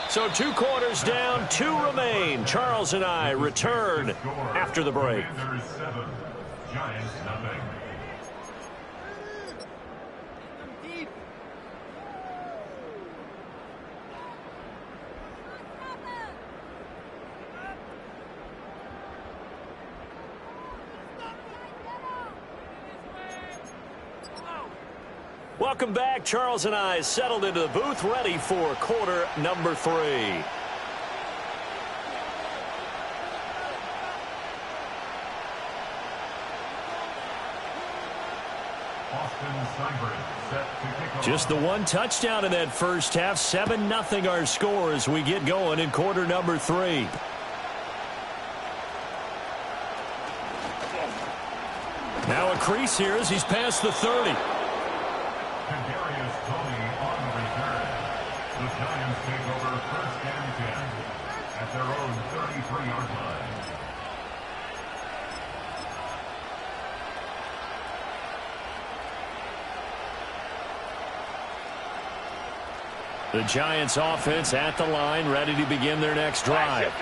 So 2 quarters down, 2 remain. Charles and I return after the break. Giants nothing. Welcome back. Charles and I settled into the booth, ready for quarter number 3. Just the 1 touchdown in that first half. 7-0 our score as we get going in quarter number 3. Now a crease here as he's past the 30. The Giants take over 1st and 10 at their own 33-yard line. The Giants offense at the line, ready to begin their next drive.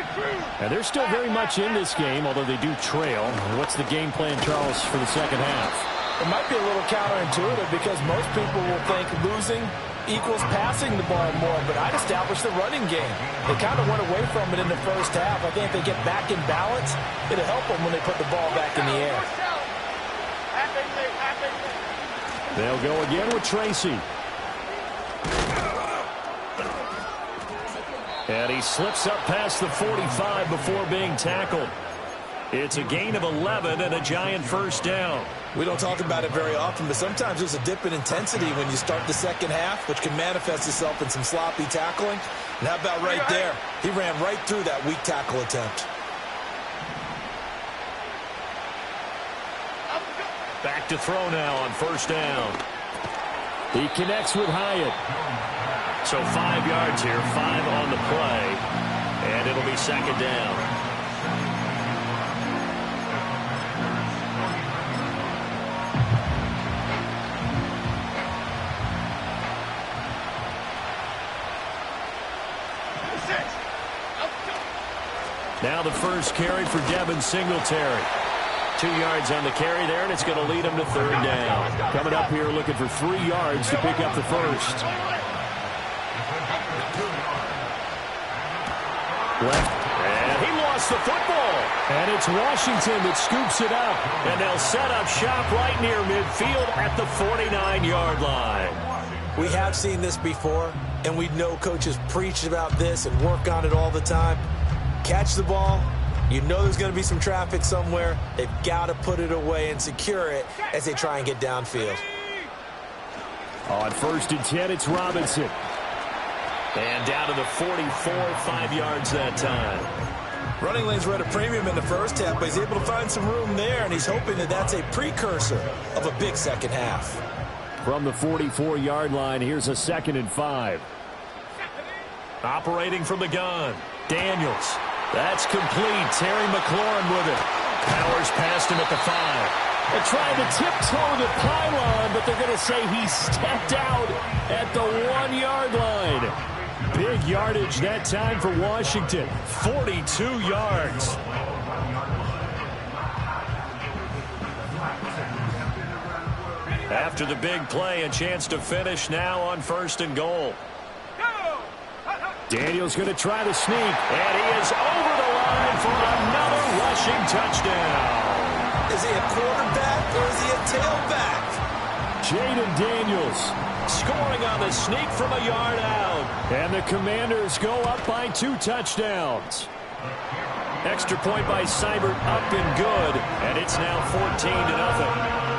And they're still very much in this game, although they do trail. What's the game plan, Charles, for the second half? It might be a little counterintuitive because most people will think losing equals passing the ball more, but I'd establish the running game. They kind of went away from it in the first half. I think if they get back in balance, it'll help them when they put the ball back in the air. They'll go again with Tracy. And he slips up past the 45 before being tackled. It's a gain of 11 and a Giant first down. We don't talk about it very often, but sometimes there's a dip in intensity when you start the second half, which can manifest itself in some sloppy tackling. And how about right there? He ran right through that weak tackle attempt. Back to throw now on first down. He connects with Hyatt. So 5 yards here, 5 on the play, and it'll be second down. Now the first carry for Devin Singletary. 2 yards on the carry there, and it's going to lead him to third down. Coming up here looking for 3 yards to pick up the first. Left, and he lost the football. And it's Washington that scoops it up. And they'll set up shop right near midfield at the 49-yard line. We have seen this before, and we know coaches preach about this and work on it all the time. Catch the ball. You know there's going to be some traffic somewhere. They've got to put it away and secure it as they try and get downfield. On first and 10, it's Robinson. And down to the 44, 5 yards that time. Running lanes were at a premium in the first half, but he's able to find some room there, and he's hoping that that's a precursor of a big second half. From the 44-yard line, here's a 2nd and 5. Operating from the gun, Daniels. That's complete. Terry McLaurin with it. Powers past him at the 5. They're trying to tiptoe the pylon, but they're going to say he stepped out at the 1-yard line. Big yardage that time for Washington. 42 yards. After the big play, a chance to finish now on 1st and goal. Daniels going to try to sneak, and he is over the line for another rushing touchdown. Is he a quarterback or is he a tailback? Jaden Daniels scoring on the sneak from a yard out. And the Commanders go up by 2 touchdowns. Extra point by Seibert up and good, and it's now 14-0.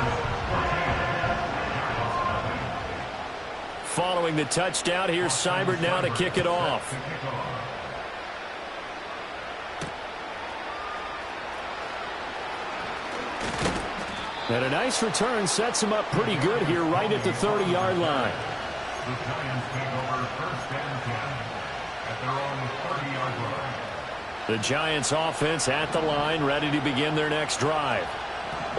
Following the touchdown, here's Seibert now to kick it off. And a nice return sets him up pretty good here right at the 30-yard line. The Giants take over 1st and 10 at their own 30-yard line. The Giants offense at the line, ready to begin their next drive.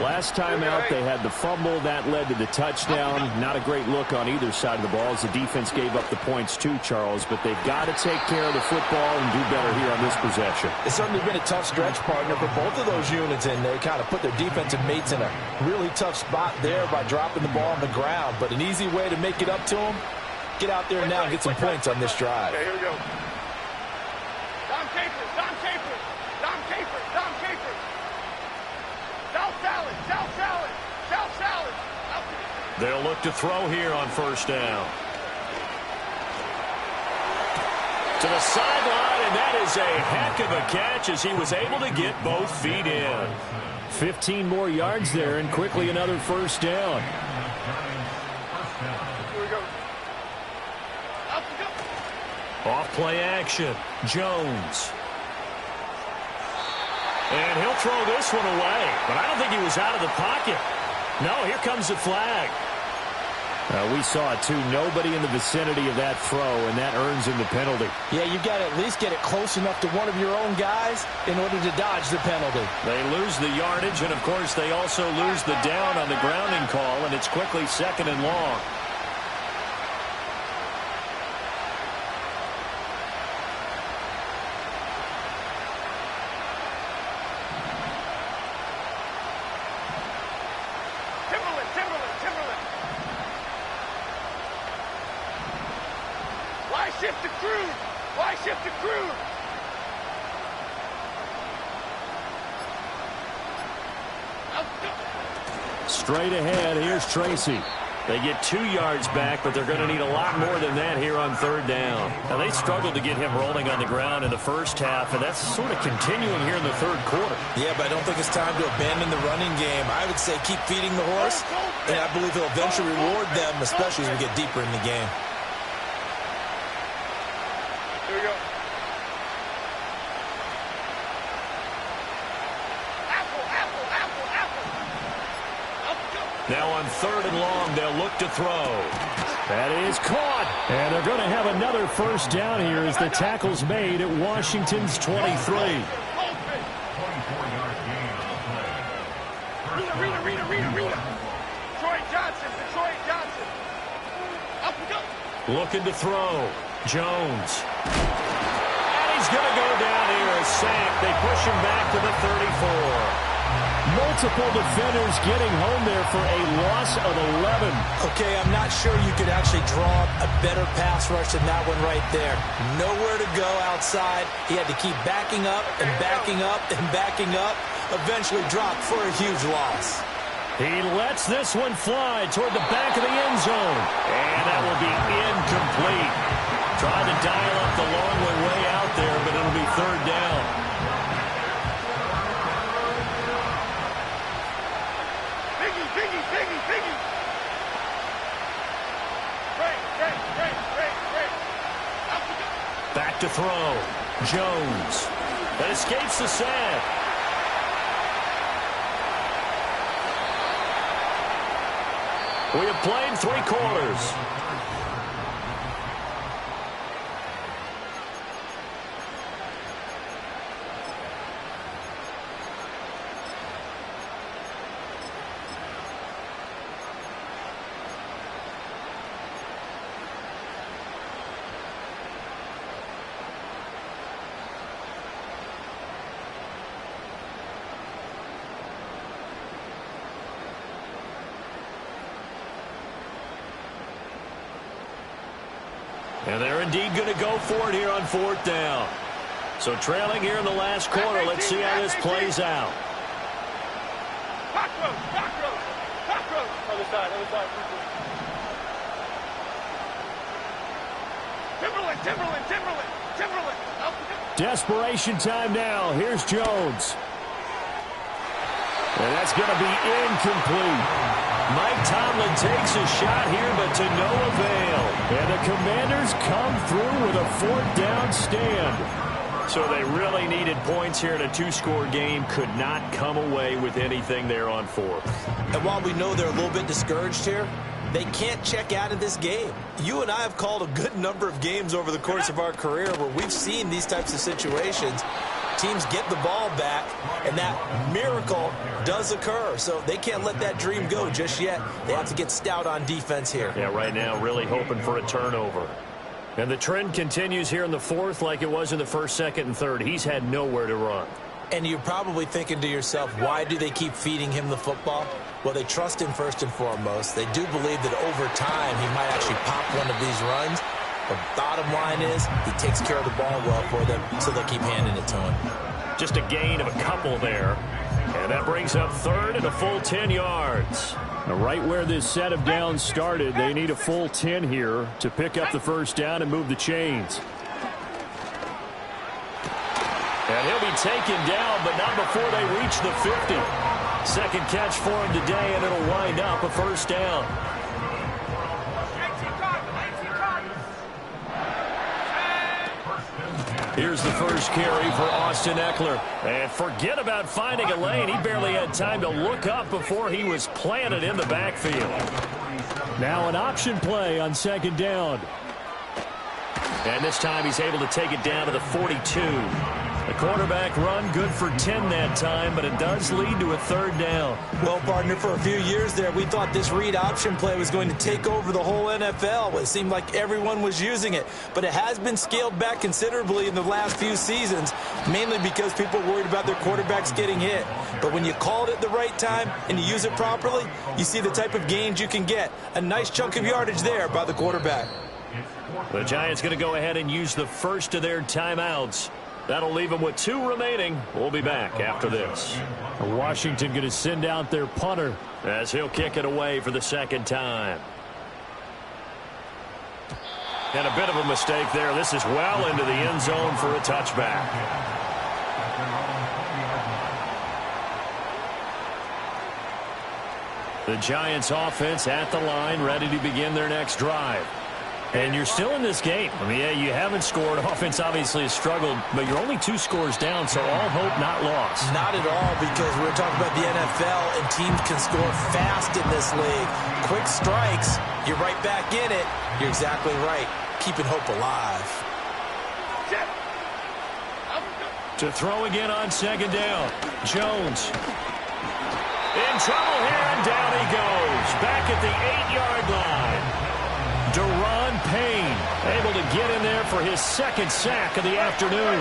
Last time out, they had the fumble. That led to the touchdown. Not a great look on either side of the ball as the defense gave up the points too, Charles. But they've got to take care of the football and do better here on this possession. It's certainly been a tough stretch, partner, for both of those units, and they kind of put their defensive mates in a really tough spot there by dropping the ball on the ground. But an easy way to make it up to them, get out there now and get some points on this drive. Okay, here we go. Dom Capers, Dom Capers, Dom Capers, Dom Capers. South salad, South salad, South salad. They'll look to throw here on first down. To the sideline, and that is a heck of a catch as he was able to get both feet in. 15 more yards there, and quickly another first down. Here we go. Out we go. Off play action, Jones. And he'll throw this one away, but I don't think he was out of the pocket. No, here comes the flag. We saw it, too. Nobody in the vicinity of that throw, and that earns him the penalty. Yeah, you've got to at least get it close enough to one of your own guys in order to dodge the penalty. They lose the yardage, and, of course, they also lose the down on the grounding call, and it's quickly 2nd and long. Shift to Cruz. Why shift to Cruz? Straight ahead, here's Tracy. They get 2 yards back, but they're going to need a lot more than that here on third down. Now, they struggled to get him rolling on the ground in the first half, and that's sort of continuing here in the third quarter. Yeah, but I don't think it's time to abandon the running game. I would say keep feeding the horse, and I believe he'll eventually reward them, especially as we get deeper in the game. Here we go. Now on 3rd and long, they'll look to throw. That is caught. And they're going to have another first down here as the tackle's made at Washington's 23. Rita. Detroit Johnson. Up we go. Looking to throw. Jones. And he's going to go down here, a sack. They push him back to the 34. Multiple defenders getting home there for a loss of 11. Okay, I'm not sure you could actually draw a better pass rush than that one right there. Nowhere to go outside. He had to keep backing up and backing up and backing up. Eventually dropped for a huge loss. He lets this one fly toward the back of the end zone. And that will be incomplete. Trying to dial up the long way out there, but it'll be third down. Biggie. Back to throw. Jones. That escapes the sack. We have played 3 quarters. And they're indeed going to go for it here on 4th down. So trailing here in the last quarter, let's see how this plays out. Cockroach. Other side. Timberland. Up we go. Desperation time now. Here's Jones. And that's going to be incomplete. Mike Tomlin takes a shot here, but to no avail. And the Commanders come through with a 4th down stand. So they really needed points here in a 2-score game. Could not come away with anything there on 4th. And while we know they're a little bit discouraged here, they can't check out of this game. You and I have called a good number of games over the course of our career where we've seen these types of situations. teams get the ball back, and that miracle does occur. So they can't let that dream go just yet. They have to get stout on defense here. Yeah, right now really hoping for a turnover. And the trend continues here in the fourth like it was in the first, second, and third. He's had nowhere to run. And you're probably thinking to yourself, why do they keep feeding him the football? Well, they trust him first and foremost. They do believe that over time he might actually pop one of these runs. The bottom line is he takes care of the ball well for them, so they'll keep handing it to him. Just a gain of a couple there. And that brings up third and a full 10 yards. Now, right where this set of downs started, they need a full 10 here to pick up the first down and move the chains. And he'll be taken down, but not before they reach the 50. Second catch for him today, and it'll wind up a first down. Here's the first carry for Austin Ekeler. And forget about finding a lane. He barely had time to look up before he was planted in the backfield. Now an option play on second down. And this time he's able to take it down to the 42. The quarterback run good for 10 that time, but it does lead to a third down. Well, partner, for a few years there, we thought this read option play was going to take over the whole NFL. It seemed like everyone was using it, but it has been scaled back considerably in the last few seasons, mainly because people are worried about their quarterbacks getting hit. But when you call it at the right time and you use it properly, you see the type of gains you can get. A nice chunk of yardage there by the quarterback. The Giants going to go ahead and use the first of their timeouts. That'll leave them with 2 remaining. We'll be back after this. Washington going to send out their punter as he'll kick it away for the second time. And a bit of a mistake there. This is well into the end zone for a touchback. The Giants offense at the line, ready to begin their next drive. And you're still in this game. I mean, yeah, you haven't scored. Offense obviously has struggled, but you're only 2 scores down, so all hope not lost. Not at all, because we're talking about the NFL, and teams can score fast in this league. Quick strikes, you're right back in it. You're exactly right. Keeping hope alive. To throw again on second down. Jones. In trouble here, and down he goes. Back at the 8-yard line. Daron Payne able to get in there for his second sack of the afternoon.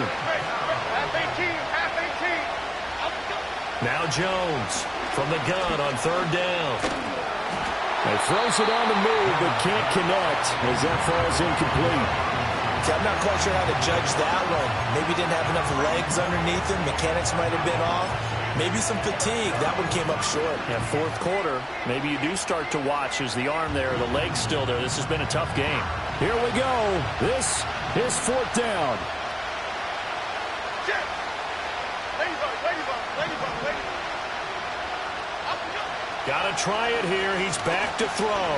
Now Jones from the gun on third down. He throws it on the move, but can't connect as that falls incomplete. See, I'm not quite sure how to judge that one. Maybe didn't have enough legs underneath him. Mechanics might have been off. Maybe some fatigue. That one came up short. Yeah, fourth quarter, maybe you do start to watch as the arm there, the leg's still there. This has been a tough game. Here we go. This is fourth down. Got to try it here. He's back to throw.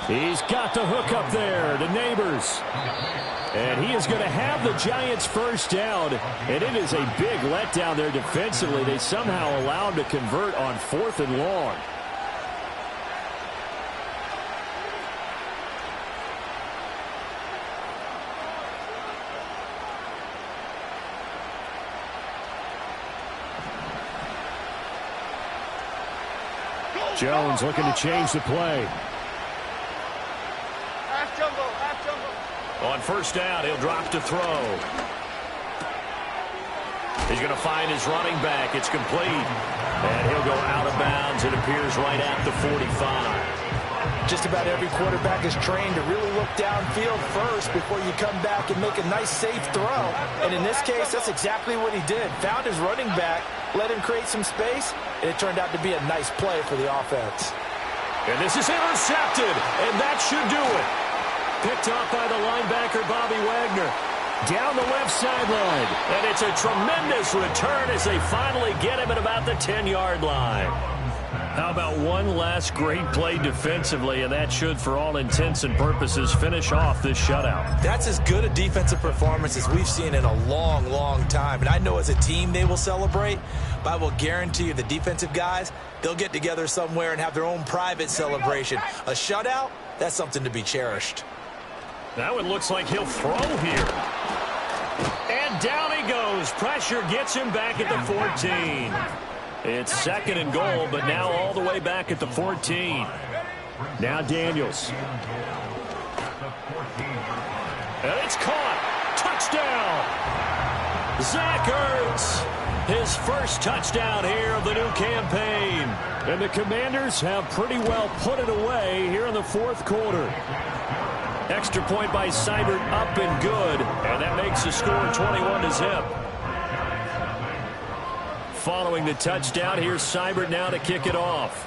He's got the hook up there to Neighbors. And he is going to have the Giants first down. And it is a big letdown there defensively. They somehow allow him to convert on 4th and long. Jones looking to change the play. On first down, he'll drop to throw. He's going to find his running back. It's complete. And he'll go out of bounds. It appears right at the 45. Just about every quarterback is trained to really look downfield first before you come back and make a nice, safe throw. And in this case, that's exactly what he did. Found his running back, let him create some space, and it turned out to be a nice play for the offense. And this is intercepted, and that should do it. Picked off by the linebacker, Bobby Wagner. Down the left sideline. And it's a tremendous return as they finally get him at about the 10-yard line. How about one last great play defensively, and that should, for all intents and purposes, finish off this shutout. That's as good a defensive performance as we've seen in a long, long time. And I know as a team they will celebrate, but I will guarantee you the defensive guys, they'll get together somewhere and have their own private celebration. A shutout, that's something to be cherished. Now it looks like he'll throw here. down he goes. Pressure gets him back at the 14. It's 2nd and goal, but now all the way back at the 14. Now Daniels. And it's caught. Touchdown. Zach Ertz. His first touchdown here of the new campaign. And the Commanders have pretty well put it away here in the 4th quarter. Extra point by Seibert up and good. And that makes the score 21-0. Following the touchdown, here's Seibert now to kick it off.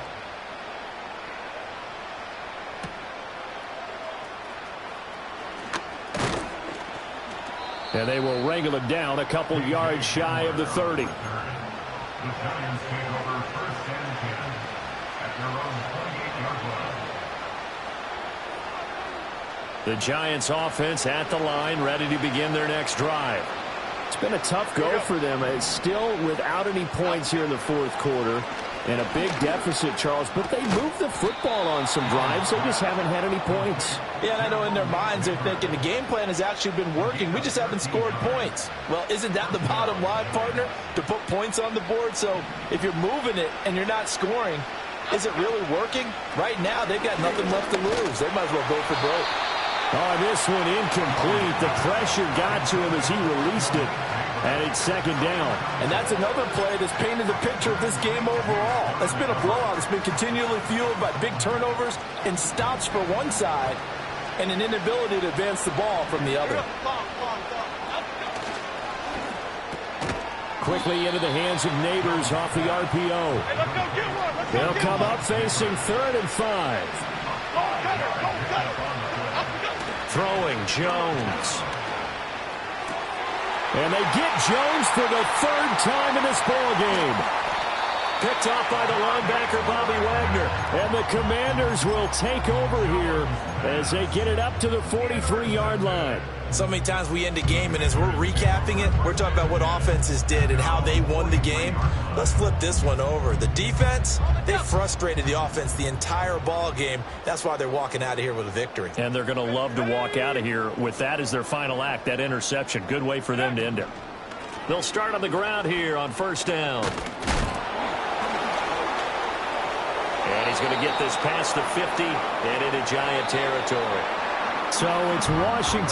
And they will wrangle it down a couple yards shy of the 30. The Giants take over 1st and 10 at their own 28-yard line. The Giants offense at the line, ready to begin their next drive. It's been a tough go for them. It's still without any points here in the 4th quarter. And a big deficit, Charles. But they moved the football on some drives. They just haven't had any points. Yeah, and I know in their minds they're thinking the game plan has actually been working. We just haven't scored points. Well, isn't that the bottom line, partner? To put points on the board? So if you're moving it and you're not scoring, is it really working? Right now, they've got nothing left to lose. They might as well go for broke. Oh, this one incomplete. The pressure got to him as he released it. And it's 2nd down. And that's another play that's painted the picture of this game overall. It's been a blowout. It's been continually fueled by big turnovers and stops for one side and an inability to advance the ball from the other. Quickly into the hands of Neighbors off the RPO. They'll come up facing 3rd and 5. Throwing Jones. And they get Jones for the 3rd time in this ball game. Picked off by the linebacker, Bobby Wagner. And the Commanders will take over here as they get it up to the 43-yard line. So many times we end a game, and as we're recapping it, we're talking about what offenses did and how they won the game. Let's flip this one over. The defense, they frustrated the offense the entire ball game. That's why they're walking out of here with a victory. And they're going to love to walk out of here with that as their final act, that interception. Good way for them to end it. They'll start on the ground here on 1st down. And he's going to get this past the 50 and into Giant territory. So it's Washington.